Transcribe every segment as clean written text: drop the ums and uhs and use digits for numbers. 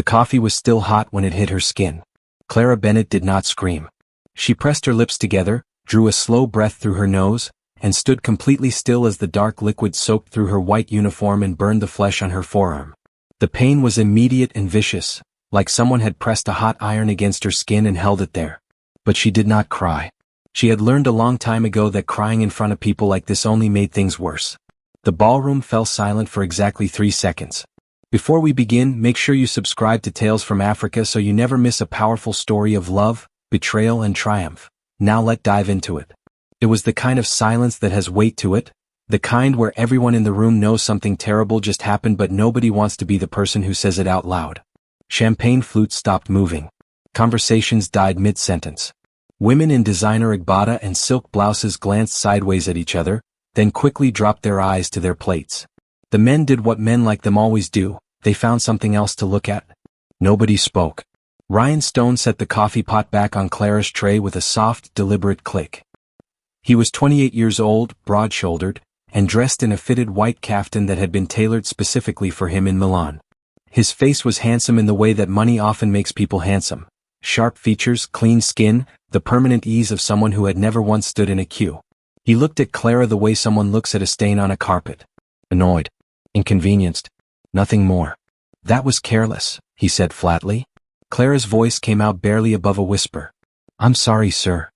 The coffee was still hot when it hit her skin. Clara Bennett did not scream. She pressed her lips together, drew a slow breath through her nose, and stood completely still as the dark liquid soaked through her white uniform and burned the flesh on her forearm. The pain was immediate and vicious, like someone had pressed a hot iron against her skin and held it there. But she did not cry. She had learned a long time ago that crying in front of people like this only made things worse. The ballroom fell silent for exactly 3 seconds. Before we begin, make sure you subscribe to Tales from Africa so you never miss a powerful story of love, betrayal and triumph. Now let's dive into it. It was the kind of silence that has weight to it, the kind where everyone in the room knows something terrible just happened but nobody wants to be the person who says it out loud. Champagne flutes stopped moving. Conversations died mid-sentence. Women in designer agbada and silk blouses glanced sideways at each other, then quickly dropped their eyes to their plates. The men did what men like them always do, they found something else to look at. Nobody spoke. Ryan Stone set the coffee pot back on Clara's tray with a soft, deliberate click. He was 28 years old, broad-shouldered, and dressed in a fitted white kaftan that had been tailored specifically for him in Milan. His face was handsome in the way that money often makes people handsome. Sharp features, clean skin, the permanent ease of someone who had never once stood in a queue. He looked at Clara the way someone looks at a stain on a carpet. Annoyed. Inconvenienced. Nothing more. That was careless, he said flatly. Clara's voice came out barely above a whisper. I'm sorry, sir.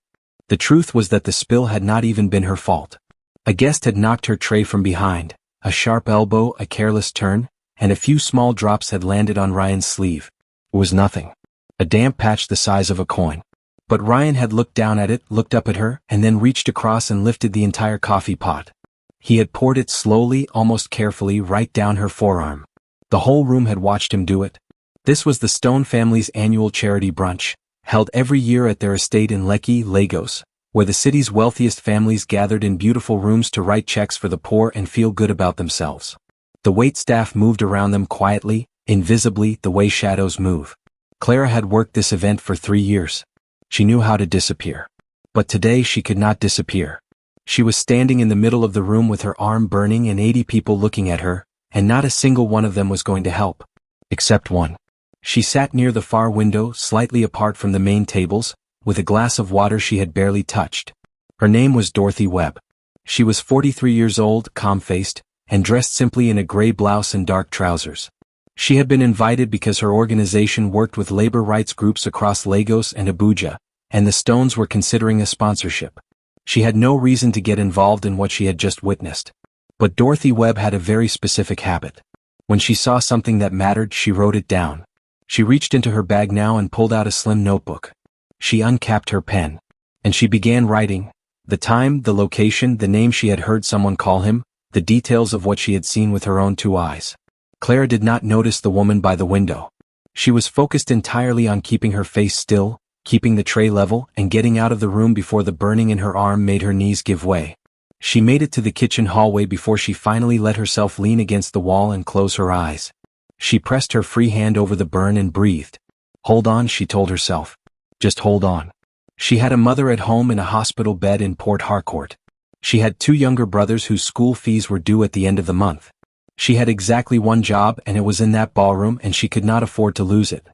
The truth was that the spill had not even been her fault. A guest had knocked her tray from behind, a sharp elbow, a careless turn, and a few small drops had landed on Ryan's sleeve. It was nothing. A damp patch the size of a coin. But Ryan had looked down at it, looked up at her, and then reached across and lifted the entire coffee pot. He had poured it slowly, almost carefully, right down her forearm. The whole room had watched him do it. This was the Stone family's annual charity brunch, held every year at their estate in Lekki, Lagos, where the city's wealthiest families gathered in beautiful rooms to write checks for the poor and feel good about themselves. The waitstaff moved around them quietly, invisibly, the way shadows move. Clara had worked this event for 3 years. She knew how to disappear. But today she could not disappear. She was standing in the middle of the room with her arm burning and 80 people looking at her, and not a single one of them was going to help. Except one. She sat near the far window, slightly apart from the main tables, with a glass of water she had barely touched. Her name was Dorothy Webb. She was 43 years old, calm-faced, and dressed simply in a gray blouse and dark trousers. She had been invited because her organization worked with labor rights groups across Lagos and Abuja, and the Stones were considering a sponsorship. She had no reason to get involved in what she had just witnessed. But Dorothy Webb had a very specific habit. When she saw something that mattered, she wrote it down. She reached into her bag now and pulled out a slim notebook. She uncapped her pen. And she began writing. The time, the location, the name she had heard someone call him, the details of what she had seen with her own 2 eyes. Clara did not notice the woman by the window. She was focused entirely on keeping her face still, keeping the tray level, and getting out of the room before the burning in her arm made her knees give way. She made it to the kitchen hallway before she finally let herself lean against the wall and close her eyes. She pressed her free hand over the burn and breathed. Hold on, she told herself. Just hold on. She had a mother at home in a hospital bed in Port Harcourt. She had 2 younger brothers whose school fees were due at the end of the month. She had exactly one job and it was in that ballroom and she could not afford to lose it.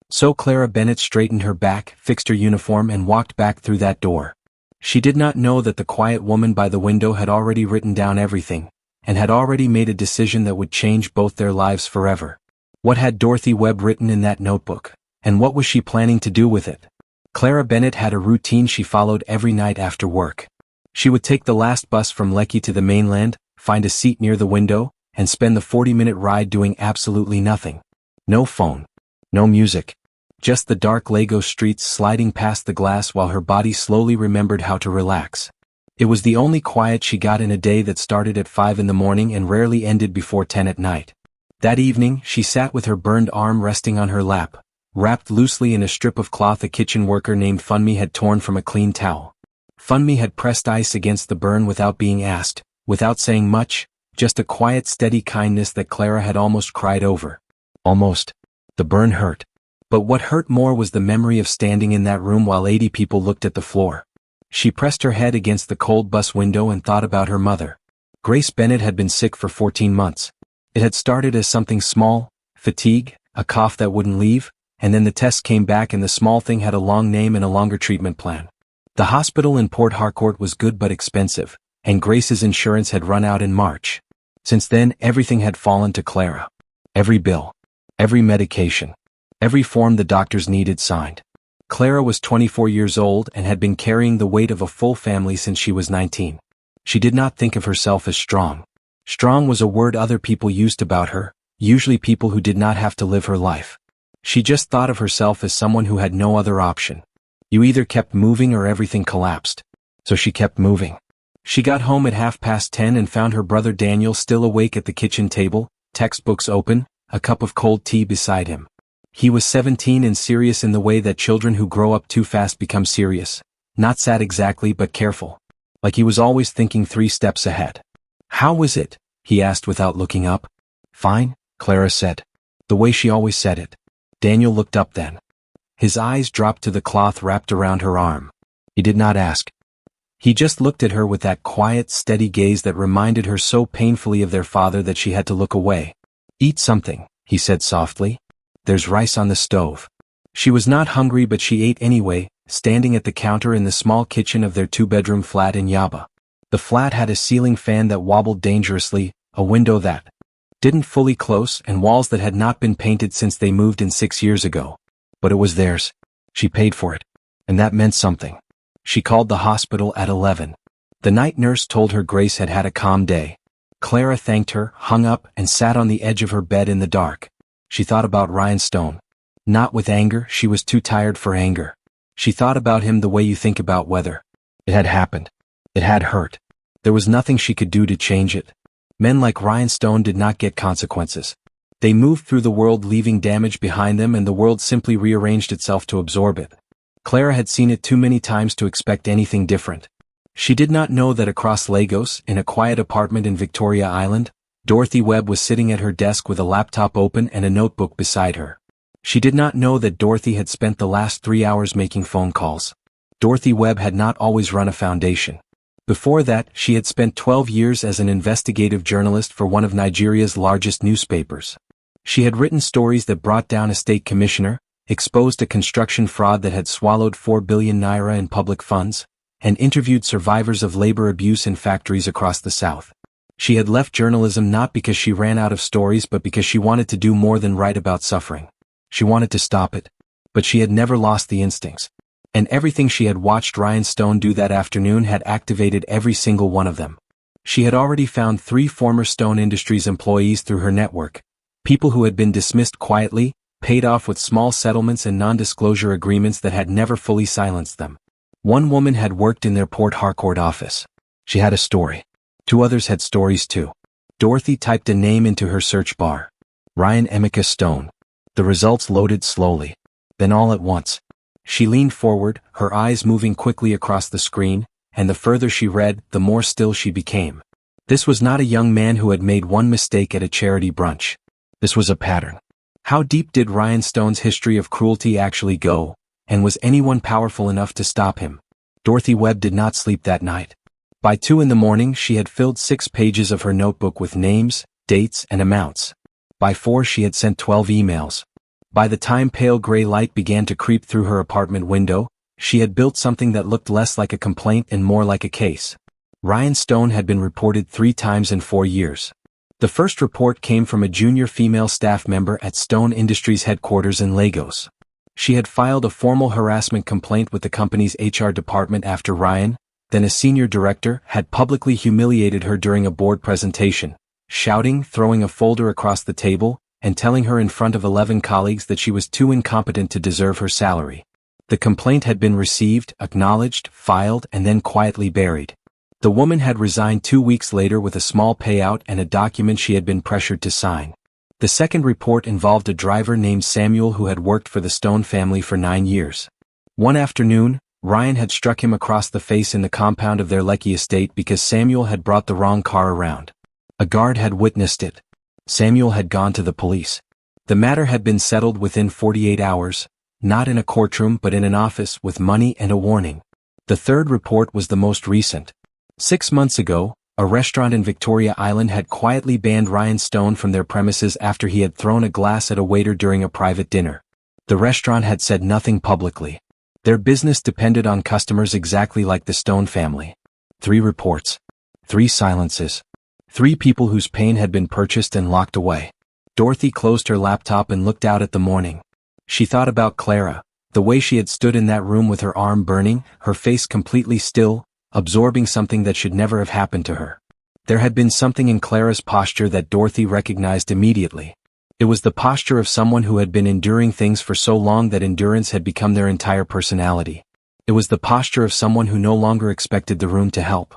So Clara Bennett straightened her back, fixed her uniform and walked back through that door. She did not know that the quiet woman by the window had already written down everything, and had already made a decision that would change both their lives forever. What had Dorothy Webb written in that notebook, and what was she planning to do with it? Clara Bennett had a routine she followed every night after work. She would take the last bus from Lekki to the mainland, find a seat near the window, and spend the 40-minute ride doing absolutely nothing. No phone. No music. Just the dark Lagos streets sliding past the glass while her body slowly remembered how to relax. It was the only quiet she got in a day that started at 5 in the morning and rarely ended before 10 at night. That evening, she sat with her burned arm resting on her lap, wrapped loosely in a strip of cloth a kitchen worker named Funmi had torn from a clean towel. Funmi had pressed ice against the burn without being asked, without saying much, just a quiet, steady kindness that Clara had almost cried over. Almost. The burn hurt. But what hurt more was the memory of standing in that room while 80 people looked at the floor. She pressed her head against the cold bus window and thought about her mother. Grace Bennett had been sick for 14 months. It had started as something small, fatigue, a cough that wouldn't leave, and then the test came back and the small thing had a long name and a longer treatment plan. The hospital in Port Harcourt was good but expensive, and Grace's insurance had run out in March. Since then, everything had fallen to Clara. Every bill, every medication, every form the doctors needed signed. Clara was 24 years old and had been carrying the weight of a full family since she was 19. She did not think of herself as strong. Strong was a word other people used about her, usually people who did not have to live her life. She just thought of herself as someone who had no other option. You either kept moving or everything collapsed. So she kept moving. She got home at 10:30 and found her brother Daniel still awake at the kitchen table, textbooks open, a cup of cold tea beside him. He was 17 and serious in the way that children who grow up too fast become serious. Not sad exactly, but careful. Like he was always thinking 3 steps ahead. "How was it?" he asked without looking up. "Fine," Clara said. The way she always said it. Daniel looked up then. His eyes dropped to the cloth wrapped around her arm. He did not ask. He just looked at her with that quiet, steady gaze that reminded her so painfully of their father that she had to look away. "Eat something," he said softly. "There's rice on the stove." She was not hungry, but she ate anyway, standing at the counter in the small kitchen of their 2-bedroom flat in Yaba. The flat had a ceiling fan that wobbled dangerously, a window that didn't fully close, and walls that had not been painted since they moved in 6 years ago. But it was theirs. She paid for it. And that meant something. She called the hospital at 11. The night nurse told her Grace had had a calm day. Clara thanked her, hung up, and sat on the edge of her bed in the dark. She thought about Ryan Stone. Not with anger, she was too tired for anger. She thought about him the way you think about weather. It had happened. It had hurt. There was nothing she could do to change it. Men like Ryan Stone did not get consequences. They moved through the world leaving damage behind them, and the world simply rearranged itself to absorb it. Clara had seen it too many times to expect anything different. She did not know that across Lagos, in a quiet apartment in Victoria Island, Dorothy Webb was sitting at her desk with a laptop open and a notebook beside her. She did not know that Dorothy had spent the last 3 hours making phone calls. Dorothy Webb had not always run a foundation. Before that, she had spent 12 years as an investigative journalist for one of Nigeria's largest newspapers. She had written stories that brought down a state commissioner, exposed a construction fraud that had swallowed 4 billion naira in public funds, and interviewed survivors of labor abuse in factories across the South. She had left journalism not because she ran out of stories, but because she wanted to do more than write about suffering. She wanted to stop it. But she had never lost the instincts. And everything she had watched Ryan Stone do that afternoon had activated every single one of them. She had already found 3 former Stone Industries employees through her network, people who had been dismissed quietly, paid off with small settlements and non-disclosure agreements that had never fully silenced them. One woman had worked in their Port Harcourt office. She had a story. 2 others had stories too. Dorothy typed a name into her search bar. Ryan Emeka Stone. The results loaded slowly. Then all at once. She leaned forward, her eyes moving quickly across the screen, and the further she read, the more still she became. This was not a young man who had made one mistake at a charity brunch. This was a pattern. How deep did Ryan Stone's history of cruelty actually go, and was anyone powerful enough to stop him? Dorothy Webb did not sleep that night. By 2 in the morning she had filled 6 pages of her notebook with names, dates, and amounts. By 4 she had sent 12 emails. By the time pale gray light began to creep through her apartment window, she had built something that looked less like a complaint and more like a case. Ryan Stone had been reported 3 times in 4 years. The first report came from a junior female staff member at Stone Industries headquarters in Lagos. She had filed a formal harassment complaint with the company's HR department after Ryan, then a senior director, had publicly humiliated her during a board presentation, shouting, throwing a folder across the table, and telling her in front of 11 colleagues that she was too incompetent to deserve her salary. The complaint had been received, acknowledged, filed, and then quietly buried. The woman had resigned 2 weeks later with a small payout and a document she had been pressured to sign. The second report involved a driver named Samuel who had worked for the Stone family for 9 years. One afternoon, Ryan had struck him across the face in the compound of their Lekki estate because Samuel had brought the wrong car around. A guard had witnessed it. Samuel had gone to the police. The matter had been settled within 48 hours, not in a courtroom but in an office with money and a warning. The third report was the most recent. 6 months ago, A restaurant in Victoria Island had quietly banned Ryan Stone from their premises after he had thrown a glass at a waiter during a private dinner. The restaurant had said nothing publicly. Their business depended on customers exactly like the Stone family. 3 reports. 3 silences. 3 people whose pain had been purchased and locked away. Dorothy closed her laptop and looked out at the morning. She thought about Clara, the way she had stood in that room with her arm burning, her face completely still, absorbing something that should never have happened to her. There had been something in Clara's posture that Dorothy recognized immediately. It was the posture of someone who had been enduring things for so long that endurance had become their entire personality. It was the posture of someone who no longer expected the room to help.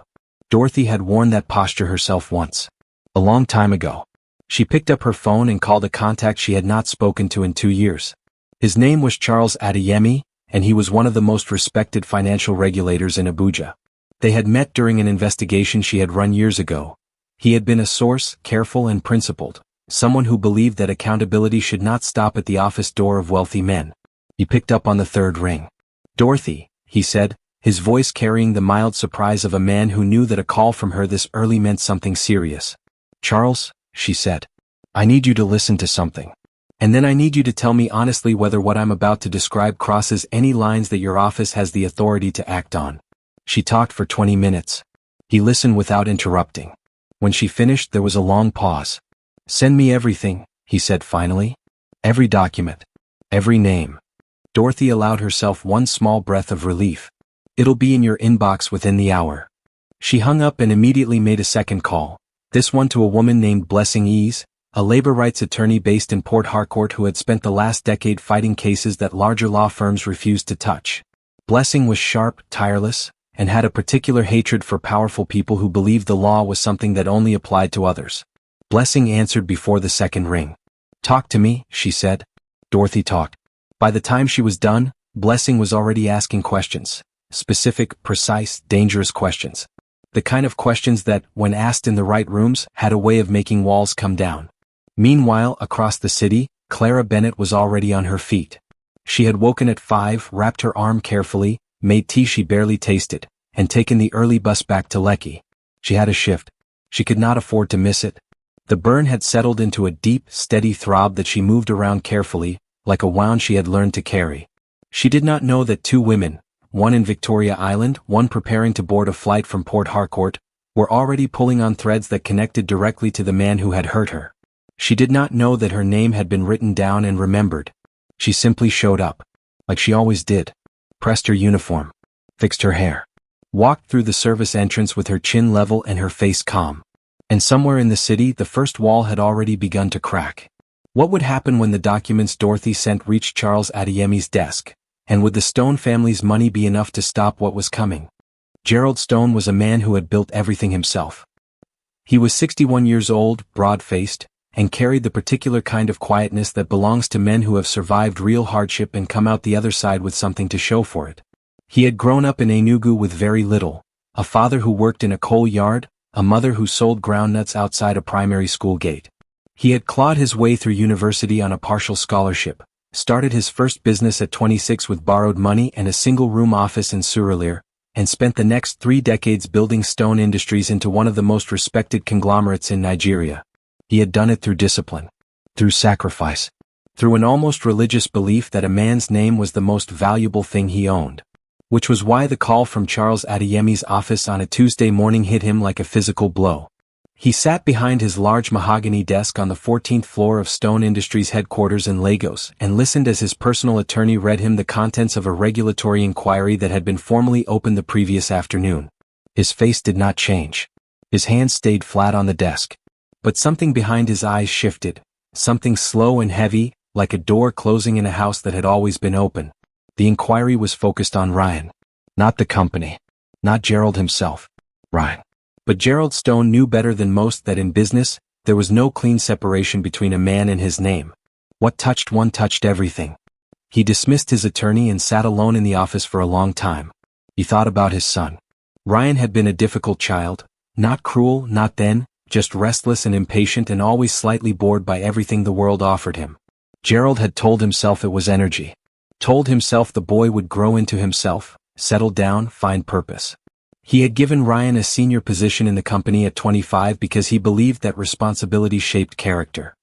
Dorothy had worn that posture herself once. A long time ago. She picked up her phone and called a contact she had not spoken to in 2 years. His name was Charles Adeyemi, and he was one of the most respected financial regulators in Abuja. They had met during an investigation she had run years ago. He had been a source, careful and principled, someone who believed that accountability should not stop at the office door of wealthy men. He picked up on the 3rd ring. "Dorothy," he said, his voice carrying the mild surprise of a man who knew that a call from her this early meant something serious. "Charles," she said, "I need you to listen to something. And then I need you to tell me honestly whether what I'm about to describe crosses any lines that your office has the authority to act on." She talked for 20 minutes. He listened without interrupting. When she finished, there was a long pause. "Send me everything," he said finally. "Every document. Every name." Dorothy allowed herself one small breath of relief. "It'll be in your inbox within the hour." She hung up and immediately made a second call, this one to a woman named Blessing Ease, a labor rights attorney based in Port Harcourt who had spent the last decade fighting cases that larger law firms refused to touch. Blessing was sharp, tireless, and had a particular hatred for powerful people who believed the law was something that only applied to others. Blessing answered before the second ring. "Talk to me," she said. Dorothy talked. By the time she was done, Blessing was already asking questions. Specific, precise, dangerous questions. The kind of questions that, when asked in the right rooms, had a way of making walls come down. Meanwhile, across the city, Clara Bennett was already on her feet. She had woken at 5, wrapped her arm carefully, made tea she barely tasted, and taken the early bus back to Lekki. She had a shift. She could not afford to miss it. The burn had settled into a deep, steady throb that she moved around carefully, like a wound she had learned to carry. She did not know that 2 women, one in Victoria Island, one preparing to board a flight from Port Harcourt, were already pulling on threads that connected directly to the man who had hurt her. She did not know that her name had been written down and remembered. She simply showed up, like she always did, pressed her uniform, fixed her hair, walked through the service entrance with her chin level and her face calm. And somewhere in the city, the first wall had already begun to crack. What would happen when the documents Dorothy sent reached Charles Adeyemi's desk? And would the Stone family's money be enough to stop what was coming? Gerald Stone was a man who had built everything himself. He was 61 years old, broad-faced, and carried the particular kind of quietness that belongs to men who have survived real hardship and come out the other side with something to show for it. He had grown up in Enugu with very little, a father who worked in a coal yard, a mother who sold groundnuts outside a primary school gate. He had clawed his way through university on a partial scholarship, started his first business at 26 with borrowed money and a single-room office in Surulere, and spent the next 3 decades building Stone Industries into one of the most respected conglomerates in Nigeria. He had done it through discipline, through sacrifice, through an almost religious belief that a man's name was the most valuable thing he owned. Which was why the call from Charles Adeyemi's office on a Tuesday morning hit him like a physical blow. He sat behind his large mahogany desk on the 14th floor of Stone Industries headquarters in Lagos and listened as his personal attorney read him the contents of a regulatory inquiry that had been formally opened the previous afternoon. His face did not change. His hands stayed flat on the desk. But something behind his eyes shifted, something slow and heavy, like a door closing in a house that had always been open. The inquiry was focused on Ryan. Not the company. Not Gerald himself. Ryan. But Gerald Stone knew better than most that in business, there was no clean separation between a man and his name. What touched one touched everything. He dismissed his attorney and sat alone in the office for a long time. He thought about his son. Ryan had been a difficult child, not cruel, not then, just restless and impatient and always slightly bored by everything the world offered him. Gerald had told himself it was energy. Told himself the boy would grow into himself, settle down, find purpose. He had given Ryan a senior position in the company at 25 because he believed that responsibility shaped character.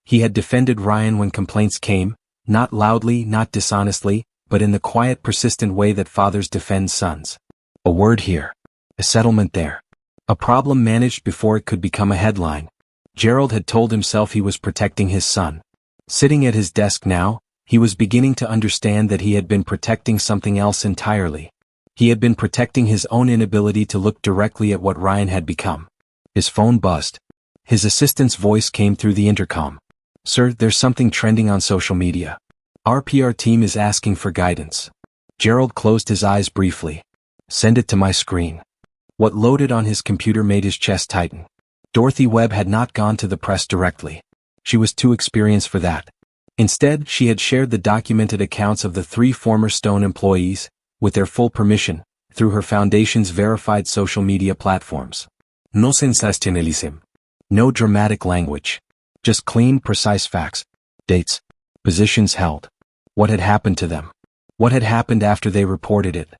He had defended Ryan when complaints came, not loudly, not dishonestly, but in the quiet, persistent way that fathers defend sons. A word here. A settlement there. A problem managed before it could become a headline. Gerald had told himself he was protecting his son. Sitting at his desk now, he was beginning to understand that he had been protecting something else entirely. He had been protecting his own inability to look directly at what Ryan had become. His phone buzzed. His assistant's voice came through the intercom. "Sir, there's something trending on social media. Our PR team is asking for guidance." Gerald closed his eyes briefly. "Send it to my screen." What loaded on his computer made his chest tighten. Dorothy Webb had not gone to the press directly. She was too experienced for that. Instead, she had shared the documented accounts of the 3 former Stone employees, with their full permission, through her foundation's verified social media platforms. No sensationalism. No dramatic language. Just clean, precise facts. Dates. Positions held. What had happened to them? What had happened after they reported it?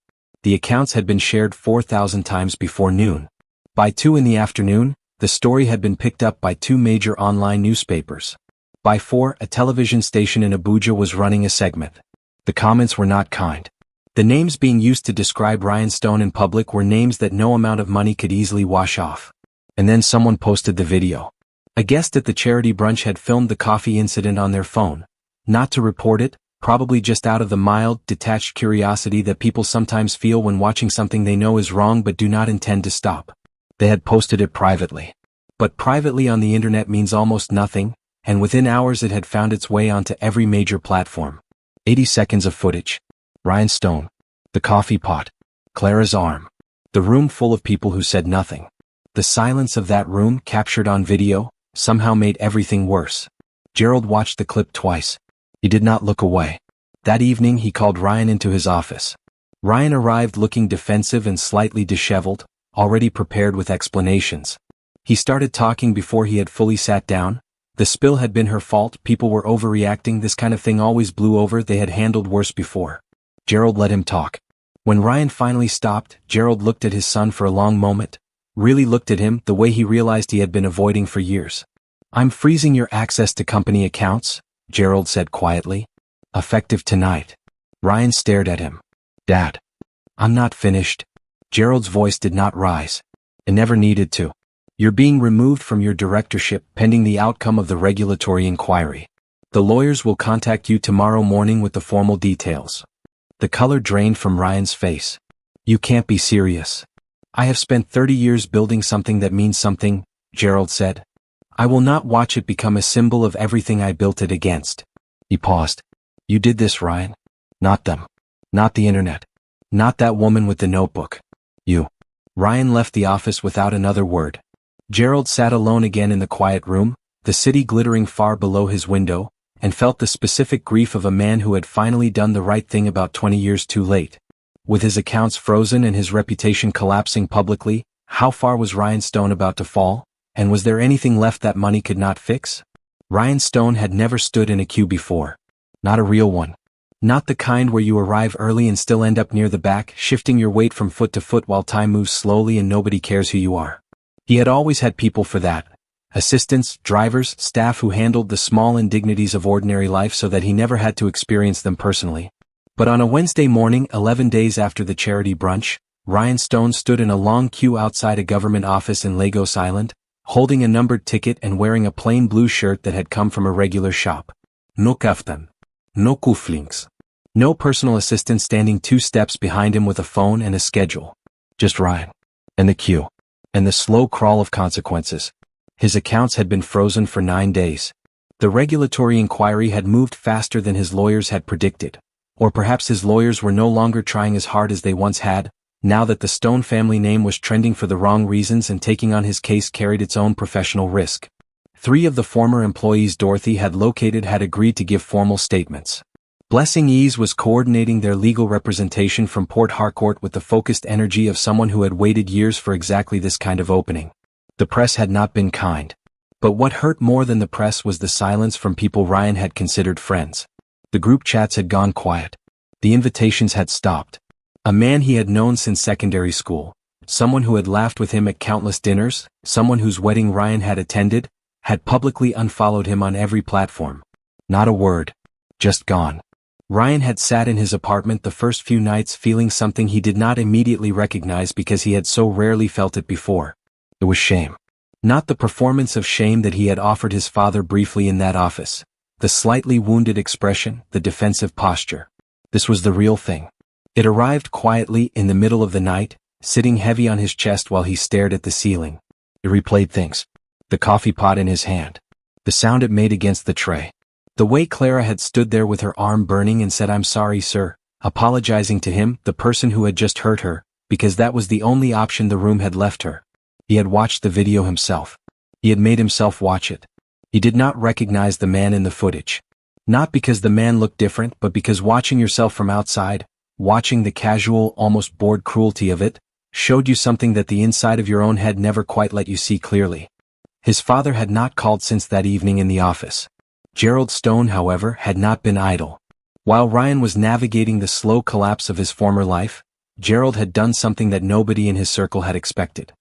The accounts had been shared 4,000 times before noon. By 2 in the afternoon, the story had been picked up by 2 major online newspapers. By 4, a television station in Abuja was running a segment. The comments were not kind. The names being used to describe Ryan Stone in public were names that no amount of money could easily wash off. And then someone posted the video. A guest at the charity brunch had filmed the coffee incident on their phone. Not to report it, probably just out of the mild, detached curiosity that people sometimes feel when watching something they know is wrong but do not intend to stop. They had posted it privately. But privately on the internet means almost nothing, and within hours it had found its way onto every major platform. 80 seconds of footage. Ryan Stone. The coffee pot. Clara's arm. The room full of people who said nothing. The silence of that room, captured on video, somehow made everything worse. Gerald watched the clip twice. He did not look away. That evening he called Ryan into his office. Ryan arrived looking defensive and slightly disheveled, already prepared with explanations. He started talking before he had fully sat down. The spill had been her fault, people were overreacting, this kind of thing always blew over, they had handled worse before. Gerald let him talk. When Ryan finally stopped, Gerald looked at his son for a long moment. Really looked at him, the way he realized he had been avoiding for years. "I'm freezing your access to company accounts," Gerald said quietly. "Effective tonight." Ryan stared at him. "Dad. I'm not finished." Gerald's voice did not rise. It never needed to. "You're being removed from your directorship pending the outcome of the regulatory inquiry. The lawyers will contact you tomorrow morning with the formal details." The color drained from Ryan's face. "You can't be serious." "I have spent 30 years building something that means something," Gerald said. "I will not watch it become a symbol of everything I built it against." He paused. "You did this, Ryan. Not them. Not the internet. Not that woman with the notebook. You." Ryan left the office without another word. Gerald sat alone again in the quiet room, the city glittering far below his window, and felt the specific grief of a man who had finally done the right thing about 20 years too late. With his accounts frozen and his reputation collapsing publicly, how far was Ryan Stone about to fall? And was there anything left that money could not fix? Ryan Stone had never stood in a queue before. Not a real one. Not the kind where you arrive early and still end up near the back, shifting your weight from foot to foot while time moves slowly and nobody cares who you are. He had always had people for that. Assistants, drivers, staff who handled the small indignities of ordinary life so that he never had to experience them personally. But on a Wednesday morning, 11 days after the charity brunch, Ryan Stone stood in a long queue outside a government office in Lagos Island, holding a numbered ticket and wearing a plain blue shirt that had come from a regular shop. No kaftan. No cufflinks. No personal assistant standing 2 steps behind him with a phone and a schedule. Just Ryan. And the queue. And the slow crawl of consequences. His accounts had been frozen for 9 days. The regulatory inquiry had moved faster than his lawyers had predicted. Or perhaps his lawyers were no longer trying as hard as they once had, now that the Stone family name was trending for the wrong reasons and taking on his case carried its own professional risk. 3 of the former employees Dorothy had located had agreed to give formal statements. Blessing Ease was coordinating their legal representation from Port Harcourt with the focused energy of someone who had waited years for exactly this kind of opening. The press had not been kind. But what hurt more than the press was the silence from people Ryan had considered friends. The group chats had gone quiet. The invitations had stopped. A man he had known since secondary school, someone who had laughed with him at countless dinners, someone whose wedding Ryan had attended, had publicly unfollowed him on every platform. Not a word. Just gone. Ryan had sat in his apartment the first few nights feeling something he did not immediately recognize because he had so rarely felt it before. It was shame. Not the performance of shame that he had offered his father briefly in that office. The slightly wounded expression, the defensive posture. This was the real thing. It arrived quietly in the middle of the night, sitting heavy on his chest while he stared at the ceiling. It replayed things. The coffee pot in his hand. The sound it made against the tray. The way Clara had stood there with her arm burning and said, "I'm sorry, sir," apologizing to him, the person who had just hurt her, because that was the only option the room had left her. He had watched the video himself. He had made himself watch it. He did not recognize the man in the footage. Not because the man looked different, but because watching yourself from outside, watching the casual, almost bored cruelty of it, showed you something that the inside of your own head never quite let you see clearly. His father had not called since that evening in the office. Gerald Stone, however, had not been idle. While Ryan was navigating the slow collapse of his former life, Gerald had done something that nobody in his circle had expected.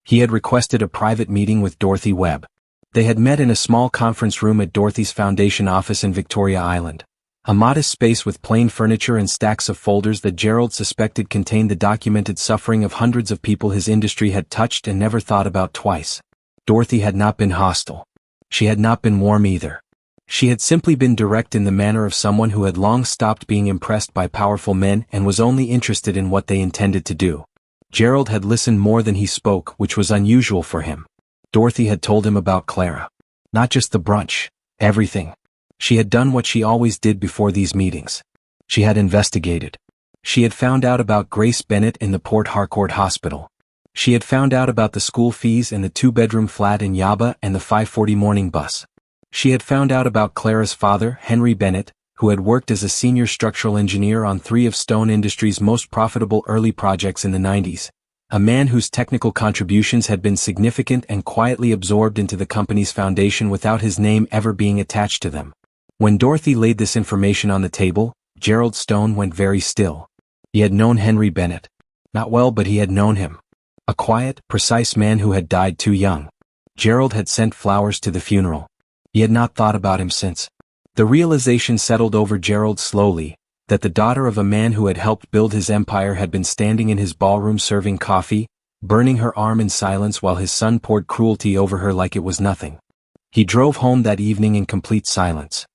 He had requested a private meeting with Dorothy Webb. They had met in a small conference room at Dorothy's foundation office in Victoria Island. A modest space with plain furniture and stacks of folders that Gerald suspected contained the documented suffering of hundreds of people his industry had touched and never thought about twice. Dorothy had not been hostile. She had not been warm either. She had simply been direct in the manner of someone who had long stopped being impressed by powerful men and was only interested in what they intended to do. Gerald had listened more than he spoke, which was unusual for him. Dorothy had told him about Clara. Not just the brunch, everything. She had done what she always did before these meetings. She had investigated. She had found out about Grace Bennett in the Port Harcourt Hospital. She had found out about the school fees and the two-bedroom flat in Yaba and the 5:40 morning bus. She had found out about Clara's father, Henry Bennett, who had worked as a senior structural engineer on 3 of Stone Industries' most profitable early projects in the 90s, a man whose technical contributions had been significant and quietly absorbed into the company's foundation without his name ever being attached to them. When Dorothy laid this information on the table, Gerald Stone went very still. He had known Henry Bennett. Not well, but he had known him. A quiet, precise man who had died too young. Gerald had sent flowers to the funeral. He had not thought about him since. The realization settled over Gerald slowly, that the daughter of a man who had helped build his empire had been standing in his ballroom serving coffee, burning her arm in silence while his son poured cruelty over her like it was nothing. He drove home that evening in complete silence.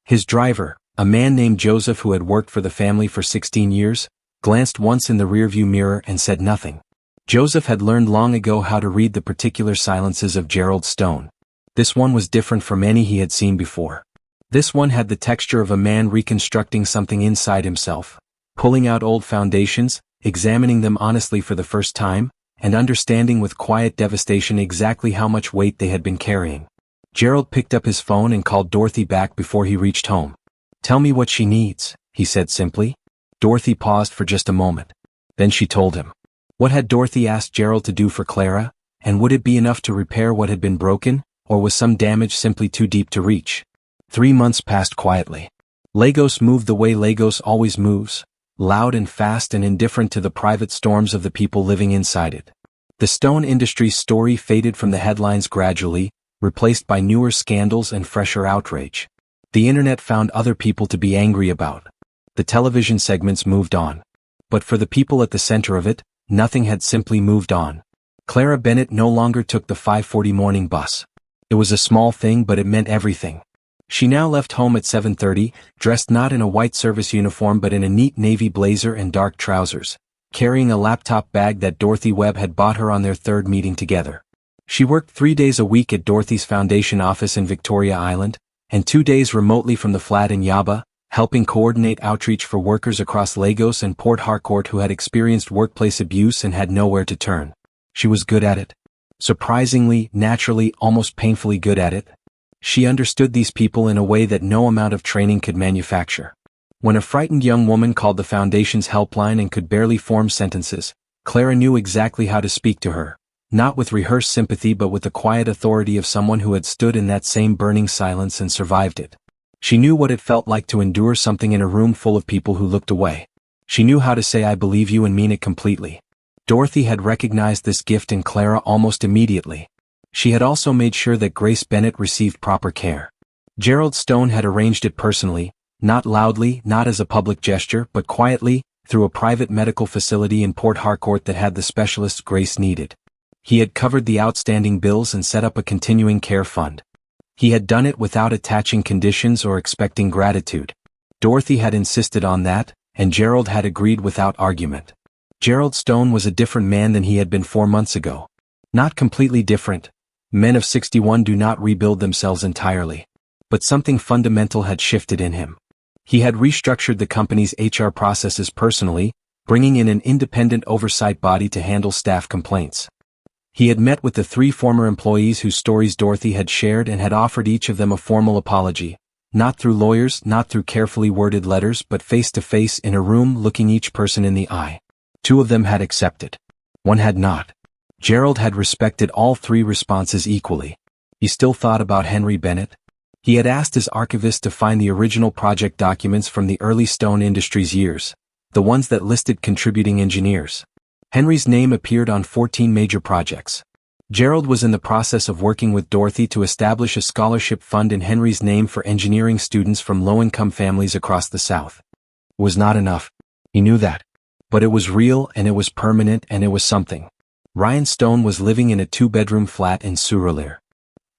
His driver, a man named Joseph who had worked for the family for 16 years, glanced once in the rearview mirror and said nothing. Joseph had learned long ago how to read the particular silences of Gerald Stone. This one was different from any he had seen before. This one had the texture of a man reconstructing something inside himself, pulling out old foundations, examining them honestly for the first time, and understanding with quiet devastation exactly how much weight they had been carrying. Gerald picked up his phone and called Dorothy back before he reached home. "Tell me what she needs," he said simply. Dorothy paused for just a moment. Then she told him. What had Dorothy asked Gerald to do for Clara, and would it be enough to repair what had been broken, or was some damage simply too deep to reach? 3 months passed quietly. Lagos moved the way Lagos always moves, loud and fast and indifferent to the private storms of the people living inside it. The Stone Industries story faded from the headlines gradually, replaced by newer scandals and fresher outrage. The internet found other people to be angry about. The television segments moved on. But for the people at the center of it, nothing had simply moved on. Clara Bennett no longer took the 5:40 morning bus. It was a small thing, but it meant everything. She now left home at 7:30, dressed not in a white service uniform but in a neat navy blazer and dark trousers, carrying a laptop bag that Dorothy Webb had bought her on their 3rd meeting together. She worked 3 days a week at Dorothy's foundation office in Victoria Island, and 2 days remotely from the flat in Yaba, helping coordinate outreach for workers across Lagos and Port Harcourt who had experienced workplace abuse and had nowhere to turn. She was good at it. Surprisingly, naturally, almost painfully good at it. She understood these people in a way that no amount of training could manufacture. When a frightened young woman called the foundation's helpline and could barely form sentences, Clara knew exactly how to speak to her, not with rehearsed sympathy but with the quiet authority of someone who had stood in that same burning silence and survived it. She knew what it felt like to endure something in a room full of people who looked away. She knew how to say "I believe you" and mean it completely. Dorothy had recognized this gift in Clara almost immediately. She had also made sure that Grace Bennett received proper care. Gerald Stone had arranged it personally, not loudly, not as a public gesture, but quietly, through a private medical facility in Port Harcourt that had the specialists Grace needed. He had covered the outstanding bills and set up a continuing care fund. He had done it without attaching conditions or expecting gratitude. Dorothy had insisted on that, and Gerald had agreed without argument. Gerald Stone was a different man than he had been 4 months ago. Not completely different. Men of 61 do not rebuild themselves entirely. But something fundamental had shifted in him. He had restructured the company's HR processes personally, bringing in an independent oversight body to handle staff complaints. He had met with the 3 former employees whose stories Dorothy had shared and had offered each of them a formal apology, not through lawyers, not through carefully worded letters, but face-to-face in a room looking each person in the eye. 2 of them had accepted. 1 had not. Gerald had respected all 3 responses equally. He still thought about Henry Bennett. He had asked his archivist to find the original project documents from the early Stone Industries years, the ones that listed contributing engineers. Henry's name appeared on 14 major projects. Gerald was in the process of working with Dorothy to establish a scholarship fund in Henry's name for engineering students from low-income families across the South. It was not enough. He knew that. But it was real, and it was permanent, and it was something. Ryan Stone was living in a 2-bedroom flat in Surrey.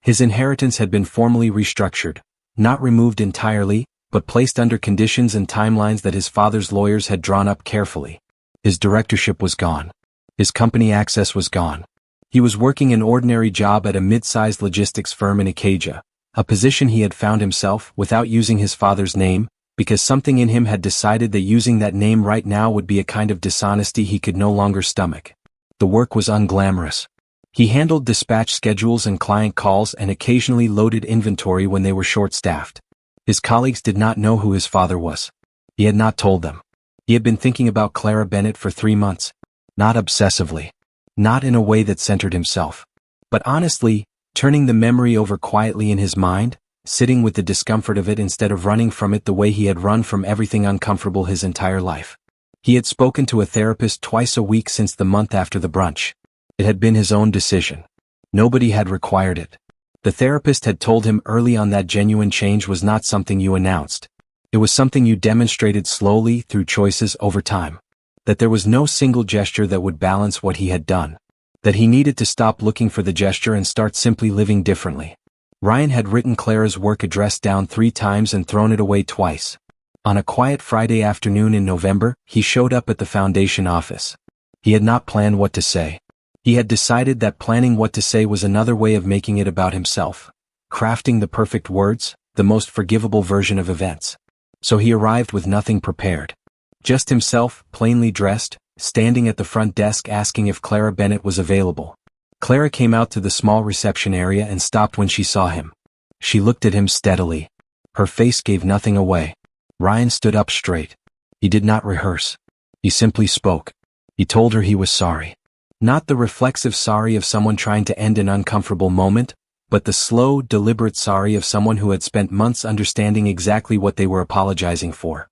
His inheritance had been formally restructured, not removed entirely, but placed under conditions and timelines that his father's lawyers had drawn up carefully. His directorship was gone. His company access was gone. He was working an ordinary job at a mid-sized logistics firm in Acadia, a position he had found himself without using his father's name, because something in him had decided that using that name right now would be a kind of dishonesty he could no longer stomach. The work was unglamorous. He handled dispatch schedules and client calls and occasionally loaded inventory when they were short-staffed. His colleagues did not know who his father was. He had not told them. He had been thinking about Clara Bennett for 3 months. Not obsessively. Not in a way that centered himself. But honestly, turning the memory over quietly in his mind, sitting with the discomfort of it instead of running from it the way he had run from everything uncomfortable his entire life. He had spoken to a therapist twice a week since the month after the brunch. It had been his own decision. Nobody had required it. The therapist had told him early on that genuine change was not something you announced. It was something you demonstrated slowly through choices over time. That there was no single gesture that would balance what he had done. That he needed to stop looking for the gesture and start simply living differently. Ryan had written Clara's work address down 3 times and thrown it away twice. On a quiet Friday afternoon in November, he showed up at the foundation office. He had not planned what to say. He had decided that planning what to say was another way of making it about himself. Crafting the perfect words, the most forgivable version of events. So he arrived with nothing prepared. Just himself, plainly dressed, standing at the front desk asking if Clara Bennett was available. Clara came out to the small reception area and stopped when she saw him. She looked at him steadily. Her face gave nothing away. Ryan stood up straight. He did not rehearse. He simply spoke. He told her he was sorry. Not the reflexive sorry of someone trying to end an uncomfortable moment, but the slow, deliberate sorry of someone who had spent months understanding exactly what they were apologizing for.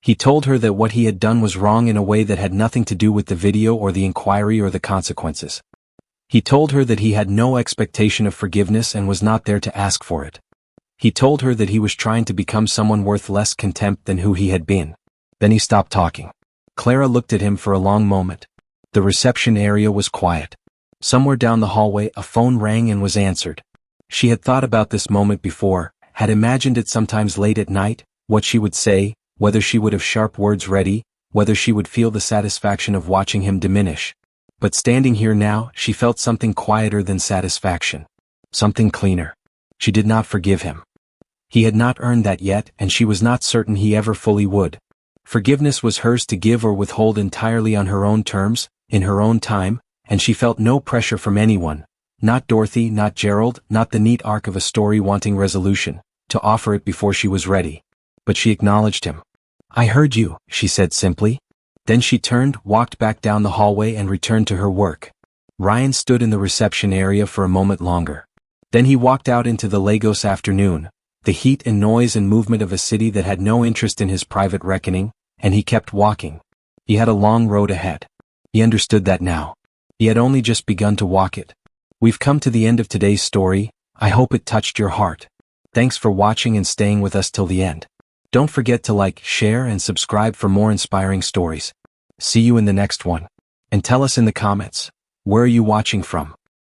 He told her that what he had done was wrong in a way that had nothing to do with the video or the inquiry or the consequences. He told her that he had no expectation of forgiveness and was not there to ask for it. He told her that he was trying to become someone worth less contempt than who he had been. Then he stopped talking. Clara looked at him for a long moment. The reception area was quiet. Somewhere down the hallway a phone rang and was answered. She had thought about this moment before, had imagined it sometimes late at night, what she would say, whether she would have sharp words ready, whether she would feel the satisfaction of watching him diminish. But standing here now, she felt something quieter than satisfaction. Something cleaner. She did not forgive him. He had not earned that yet, and she was not certain he ever fully would. Forgiveness was hers to give or withhold entirely on her own terms, in her own time, and she felt no pressure from anyone, not Dorothy, not Gerald, not the neat arc of a story wanting resolution, to offer it before she was ready. But she acknowledged him. "I heard you," she said simply. Then she turned, walked back down the hallway and returned to her work. Ryan stood in the reception area for a moment longer. Then he walked out into the Lagos afternoon, the heat and noise and movement of a city that had no interest in his private reckoning, and he kept walking. He had a long road ahead. He understood that now. He had only just begun to walk it. We've come to the end of today's story. I hope it touched your heart. Thanks for watching and staying with us till the end. Don't forget to like, share, and subscribe for more inspiring stories. See you in the next one. And tell us in the comments, where are you watching from?